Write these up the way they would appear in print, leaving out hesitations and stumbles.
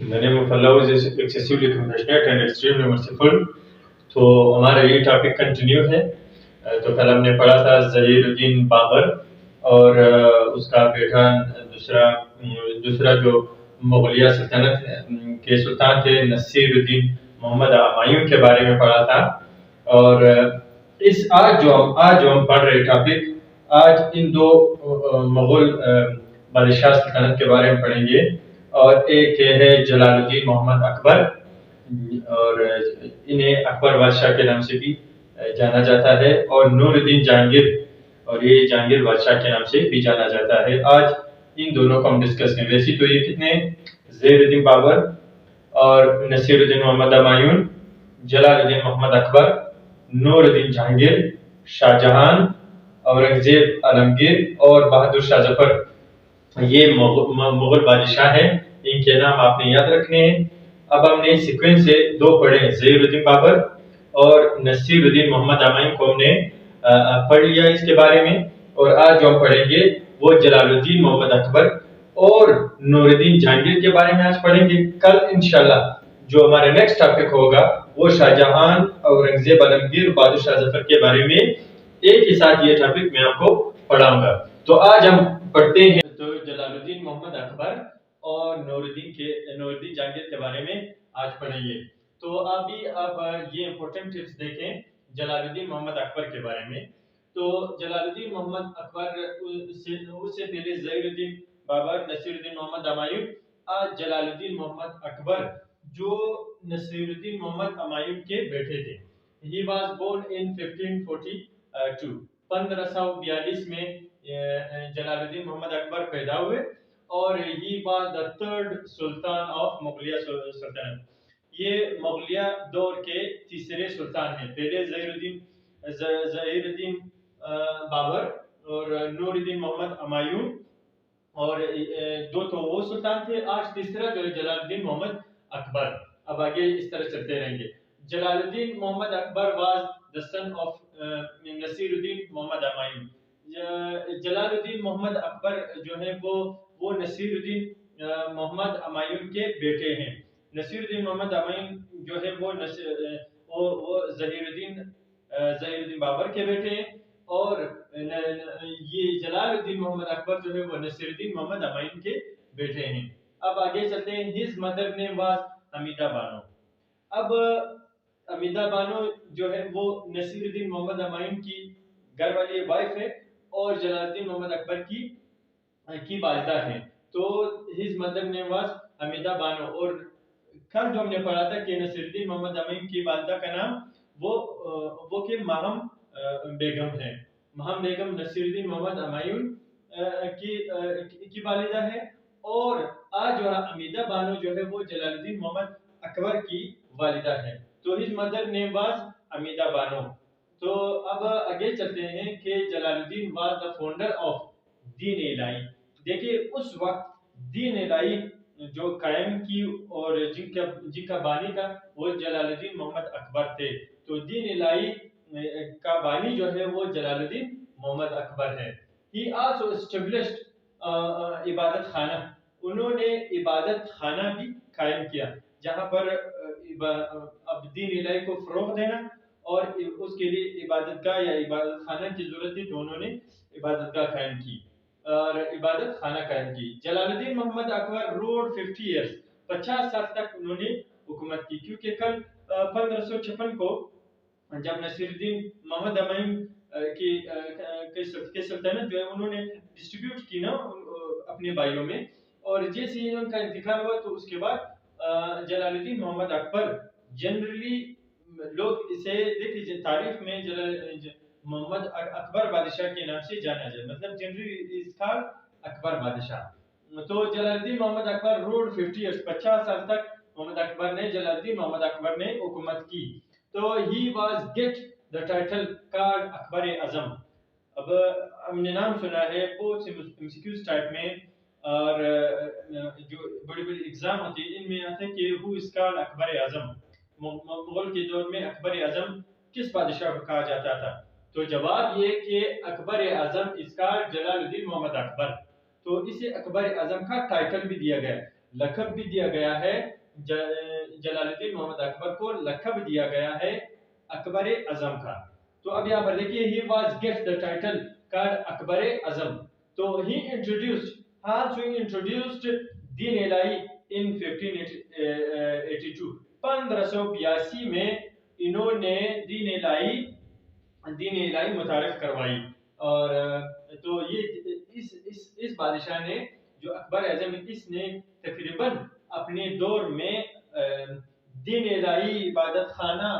The name of Allah is excessively compassionate and extremely merciful. تو ہمارا یہ topic continue ہے. تو کل ہم نے پڑھا تھا ظہیر الدین بابر اور اس کا بیٹا دوسرا جو مغلیہ سلطنت کے سلطان تھے نصیر الدین محمد ہمایوں کے بارے میں پڑھا تھا. اور آج جو ہم پڑھ رہے ٹاپک، آج ان دو مغل بادشاہ سلطنت کے بارے میں پڑھیں گے. اور ایک ہے جلال الدین محمد اکبر، اور انہیں اکبر بادشاہ کے نام سے بھی جانا جاتا ہے، اور نور الدین جہانگیر، اور یہ جہانگیر بادشاہ کے نام سے بھی جانا جاتا ہے. آج ان دونوں کو ہم ڈسکس کریں. ویسے تو یہ کتنے، ظہیر الدین بابر اور نصیر الدین محمد ہمایوں، جلال الدین محمد اکبر، نور الدین جہانگیر، شاہ جہان، اورنگزیب عالمگیر اور بہادر شاہ ظفر، یہ مغل بادشاہ ہیں. ان کے نام آپ نے یاد رکھنے ہیں. اب ہم نے سیکوینس سے دو پڑھے ہیں، ظہیر الدین بابر اور نصیر الدین محمد ہمایوں کو ہم نے پڑھ لیا اس کے بارے میں. اور آج جو ہم پڑھیں گے وہ جلال الدین محمد اکبر اور نور الدین جہانگیر کے بارے میں آج پڑھیں گے. کل انشاءاللہ جو ہمارا نیکسٹ ٹاپک ہوگا وہ شاہ جہان، اورنگزیب عالمگیر، بہادر شاہ ظفر کے بارے میں ایک ہی ساتھ یہ ٹاپک میں آپ کو پڑھاؤں گا. تو آج ہم پڑھتے ہیں تو جلال الدین محمد اکبر اور نور الدین جہانگیر کے بارے میں آج پڑھیں گے. تو اب یہ امپورٹنٹ ٹپس دیکھیں جلال الدین محمد اکبر کے بارے میں. تو جلال الدین محمد اکبر سے پہلے ظہیر الدین بابر، نصیر الدین محمد ہمایوں. آج جلال الدین محمد اکبر جو نصیر الدین محمد ہمایوں کے بیٹے تھے. He was born in 1542. 1542 میں جلال الدین محمد اکبر پیدا ہوئے، اور he was the third sultan of مغلیہ سلطنت. یہ مغلیہ دور کے تیسرے سلطان ہیں. پہلے ظہیر الدین بابر اور نور الدین محمد ہمایوں، اور دو تو وہ سلطان تھے. آج تیسرا جو ہے جلال الدین محمد اکبر. اب آگے اس طرح چلتے رہیں گے. جلال الدین محمد اکبر was the son of Naseer الدین محمد ہمایوں. جلال الدین محمد اکبر جو ہے وہ نصیر الدین محمد ہمایوں کے بیٹے ہیں. نصیر الدین محمد ہمایوں جو ہے وہ ظہیر الدین بابر کے بیٹے ہیں، اور یہ جلال الدین محمد اکبر جو ہے وہ نصیر الدین محمد ہمایوں کے بیٹے ہیں. اب آگے چلتے ہیں. his mother name was حمیدہ بانو. اب حمیدہ بانو جو ہے وہ نصیر الدین محمد ہمایوں کی گھر والی وائف ہے، اور جلال الدین محمد اکبر کی والدہ ہے. تو his mother name was حمیدہ بانو. اور کل جو ہم نے پڑھا تھا کہ نصیر الدین محمد ہمایوں کی والدہ کا نام وہ کہ ماہم بیگم ہے. ماہم بیگم نصیر الدین محمد ہمایوں کی والدہ ہے، اور آج جو حمیدہ بانو جو ہے وہ جلال الدین محمد اکبر کی والدہ ہے. تو his mother name was حمیدہ بانو. تو اب آگے چلتے ہیں کہ جلال الدین was the founder of دین الہی. دیکھیے اس وقت دین الہی جو قائم کی اور جن کا بانی تھا وہ جلال الدین محمد اکبر تھے. تو دین الہی کا بانی جو ہے وہ جلال الدین محمد اکبر ہے. He also established عبادت خانہ. انہوں نے عبادت خانہ بھی قائم کیا جہاں پر اب دین الہی کو فروغ دینا اور اس کے لیے عبادت گاہ یا عبادت خانہ کی ضرورت تھی، تو انہوں نے عبادت گاہ قائم کی اور عبادت خانہ قائم کی. جلال الدین محمد اکبر ruled 50 years. 50 سال تک انہوں نے حکومت کی، کیونکہ کل 1556 کو جب نصیر الدین محمد ہمایوں کی سلطنت جو ہے انہوں نے ڈسٹریبیوٹ کی نا اپنے بھائیوں میں، اور جیسے ہی ان کا انتقال ہوا تو اس کے بعد جلال الدین محمد اکبر جنرلی لوگ اسے دیکھیے تاریخ میں محمد اکبر بادشاہ کے نام سے جانا جائے، مطلب جنرلی اس کا اکبر بادشاہ. تو جلال الدین محمد اکبر ruled 50 years. 50 سال تک جلال الدین محمد اکبر نے حکومت کی. تو he was get the title called اکبر اعظم. اب ہم نے نام سنا ہے بہت سے MCQs ٹائپ میں اور جو بڑی بڑی ایگزام ہوتی ہے ان میں آتا ہے کہ who is called اکبر اعظم. مغل کے دور میں اکبر اعظم کس بادشاہ کو کہا جاتا تھا؟ تو جواب یہ کہ اکبر اعظم اس کا جلال الدین محمد اکبر. تو اسے اکبر اعظم کا ٹائٹل بھی دیا گیا. لقب بھی دیا گیا ہے، جلال الدین محمد اکبر کو لقب دیا گیا ہے اکبر اعظم کا۔ تو اب یہاں پر دیکھیے he was get the title card Akbar Azam. تو ہی انٹروڈیوسڈ دین الہی ان 1582، 1582 میں انہوں نے دین الہی متعارف کروائی۔ اور تو یہ اس بادشاہ نے جو اکبر اعظم، اس نے تقریباً اپنے دور میں دین الہی، عبادت خانہ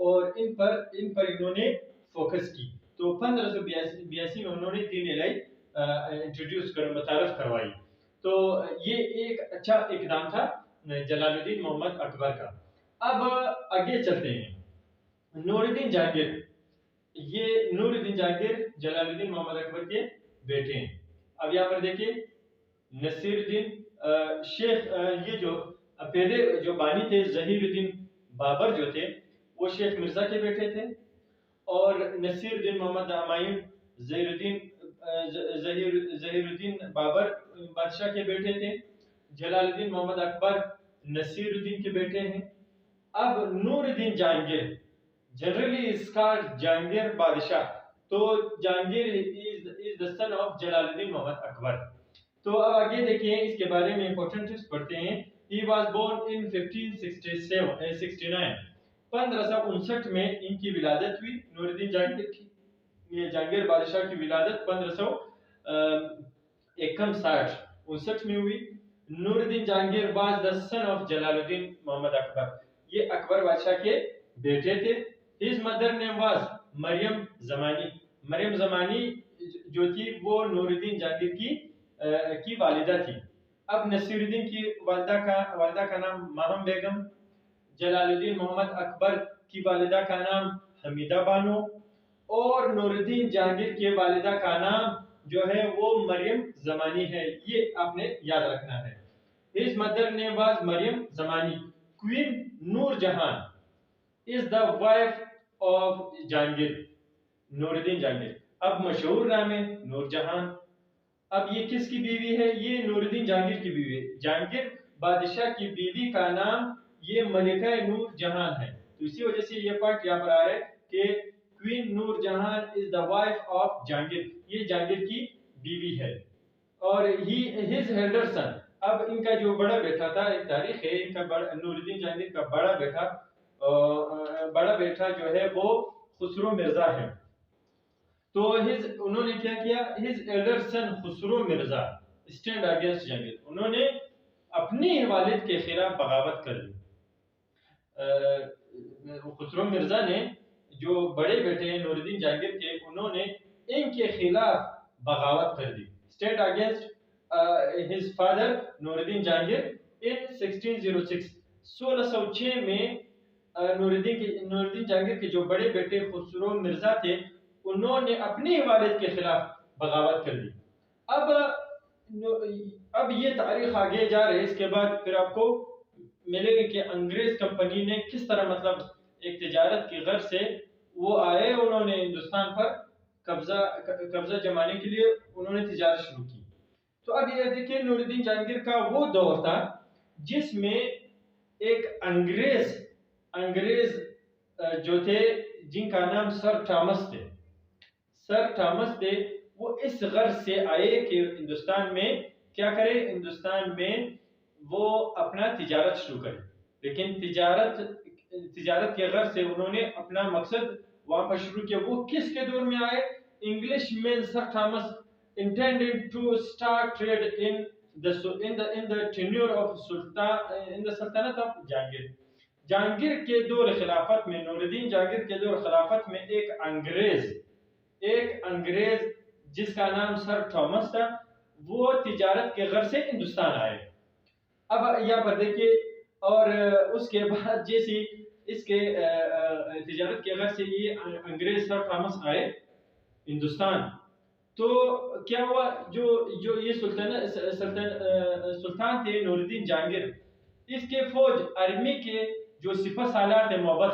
اور ان پر انہوں نے فوکس کی۔ تو 1582 میں انہوں نے دین الہی متعارف کروائی۔ تو یہ ایک اچھا اقدام تھا جلال الدین محمد اکبر کا۔ اب آگے چلتے ہیں، نور الدین جہانگیر۔ یہ نور الدین جہانگیر جلال الدین محمد اکبر کے بیٹے ہیں۔ اب یہاں پر دیکھیے نصیر الدین شیخ، یہ جو پہلے جو بانی تھے ظہیر الدین بابر جو تھے وہ شیخ مرزا کے بیٹے تھے، اور نصیر الدین محمد ہمایوں ظہیر الدین بابر بادشاہ کے بیٹے تھے۔ جلال الدین محمد اکبر نصیر الدین کے بیٹے ہیں۔ اب نور الدین جہانگیر، جنرلی اس کا جہانگیر بادشاہ، تو Jahangir is the son of جلال الدین محمد اکبر۔ تو اب آگے دیکھیں اس کے بارے میں امپورٹنٹ ٹپس پڑھتے ہیں۔ He was born in 1569، 1559 میں ان کی ولادت ہوئی، نور الدین جہانگیر کی۔ یہ جہانگیر بادشاہ کی ولادت 1559 میں ہوئی۔ نور الدین Jahangir was the son of جلال الدین محمد اکبر، یہ اکبر بادشاہ کے بیٹے تھے۔ His mother name was مریم زمانی، مریم زمانی جو تھی وہ نور الدین جہانگیر کی والدہ تھی۔ اب نصیر الدین کی والدہ کا نام ماہم بیگم، جلال الدین محمد اکبر کی والدہ کا نام حمیدہ بانو، اور نور الدین جہانگیر کی والدہ کا نام جو ہے وہ مریم زمانی ہے، یہ آپ نے یاد رکھنا ہے۔ His mother name was مریم زمانی۔ Queen نور جہاں is the wife of Jahangir, نور الدین جہانگیر۔ اب مشہور نام ہے نور جہاں۔ اب یہ کس کی بیوی ہے؟ یہ نور الدین جہانگیر کی بیوی ہے۔ جہانگیر بادشاہ کی بیوی کا نام یہ ملکہ نور جہاں ہے، تو اسی وجہ سے یہ پارٹ یہاں پر آ رہا ہے کہ کوئین نور جہاں is the wife of Jahangir, یہ جہانگیر کی بیوی ہے۔ اور his elder son، اب ان کا جو بڑا بیٹا تھا، ایک تاریخ ہے ان کا نور الدین جہانگیر کا بڑا بیٹا جو ہے وہ خسرو مرزا ہے۔ تو انہوں نے کیا کیا؟ his elder son Khusro Mirza stand against Jahangir, انہوں نے اپنی والد کے خلاف بغاوت کر دی۔ خسرو مرزا نے جو بڑے بیٹے ہیں نور الدین جہانگیر کے، انہوں نے ان کے خلاف بغاوت کر دی۔ stand against his father Noor Uddin Jahangir in 1606، 1606 میں نور الدین جہانگیر کے جو بڑے بیٹے خسرو مرزا تھے انہوں نے اپنے والد کے خلاف بغاوت کر دی۔ اب یہ تاریخ آگے جا رہے، اس کے بعد پھر آپ کو ملے گا کہ انگریز کمپنی نے کس طرح مطلب ایک تجارت کی غرض سے وہ آئے، انہوں نے ہندوستان پر قبضہ جمانے کے لیے انہوں نے تجارت شروع کی۔ تو اب یہ دیکھیں نور الدین جہانگیر کا وہ دور تھا جس میں ایک انگریز جو تھے جن کا نام سر تھامس تھے، وہ اس غرض سے آئے کہ ہندوستان میں کیا کرے، ہندوستان میں وہ اپنا تجارت شروع کرے، لیکن تجارت کے غرض سے انہوں نے اپنا مقصد وہاں پر شروع کیا۔ وہ کس کے دور میں آئے؟ English man sir Thomas intended to start trade in the tenure of سلطنت of جہانگیر۔ جہانگیر کے دور خلافت میں، نور الدین جہانگیر کے دور خلافت میں ایک انگریز جس کا نام سر تھامس تھا، وہ تجارت کے غرض سے ہندوستان آئے۔ اب یہاں پر دیکھیے، اور اس کے بعد جیسی اس کے تجارت کے غرض سے یہ انگریز سر تھامس آئے ہندوستان، تو کیا ہوا، جو یہ سلطان تھے نور الدین جہانگیر، اس کے فوج آرمی کے جو سپہ سالار تھے محبت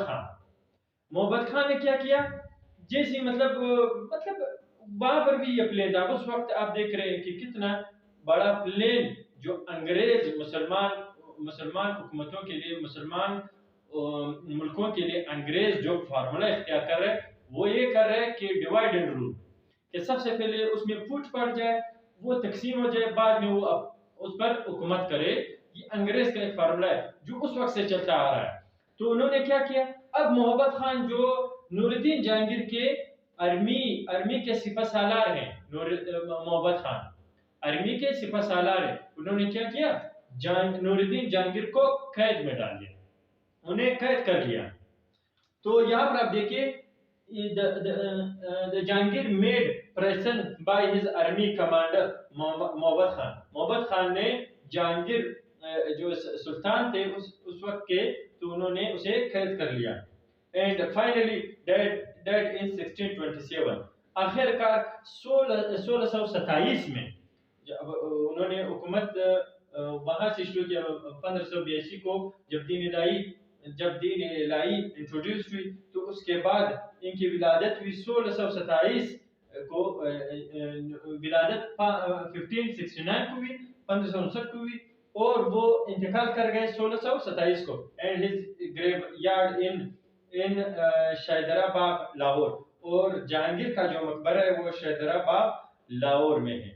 خان نے کیا کیا، جیسی مطلب وہاں پر بھی یہ پلین تھا۔ اس وقت آپ دیکھ رہے ہیں کہ کتنا بڑا پلین جو انگریز مسلمان حکومتوں کے لیے، مسلمان ملکوں کے لیے انگریز جو فارمولا اختیار کر رہے ہیں وہ یہ کر رہے ہیں کہ ڈیوائڈ اینڈ رول، کہ سب سے پہلے اس میں پھوٹ پڑ جائے، وہ تقسیم ہو جائے، بعد میں وہ اس پر حکومت کرے. یہ انگریز کا ایک فارمولا ہے جو اس وقت سے چلتا آ رہا ہے. تو انہوں نے کیا کیا، اب محبت خان جو نور الدین جہانگیر کے ارمی کے سپہ سالار ہیں، محبت خان ارمی کے سپہ سالار ہیں، انہوں نے کیا کیا، نور الدین جہانگیر کو قید میں ڈال دیا، انہیں قید کر لیا. تو یہاں پر آپ دیکھیے Jahangir made prison by his army commander Mahabat Khan. محبت خان نے جہانگیر جو سلطان تھے اس وقت کے، تو انہوں نے اسے قید کر لیا. اینڈ فائنلی ڈیڈ ان 1627. آخرکار 1627 میں جب انہوں نے حکومت وہاں سے شروع کیا. 1582 کو جب دین الہی انٹروڈیوس ہوئی تو اس کے بعد ان کی ولادت ہوئی 1627 کو، ولادت 1569 کو ہوئی، 1559 کو ہوئی، اور وہ انتقال کر گئے 1627 کو. اینڈ ہز گریو یارڈ ان شیدرہ باغ لاہور، اور جہانگیر کا جو مقبرہ ہے وہ شیدرہ باغ لاہور میں ہے.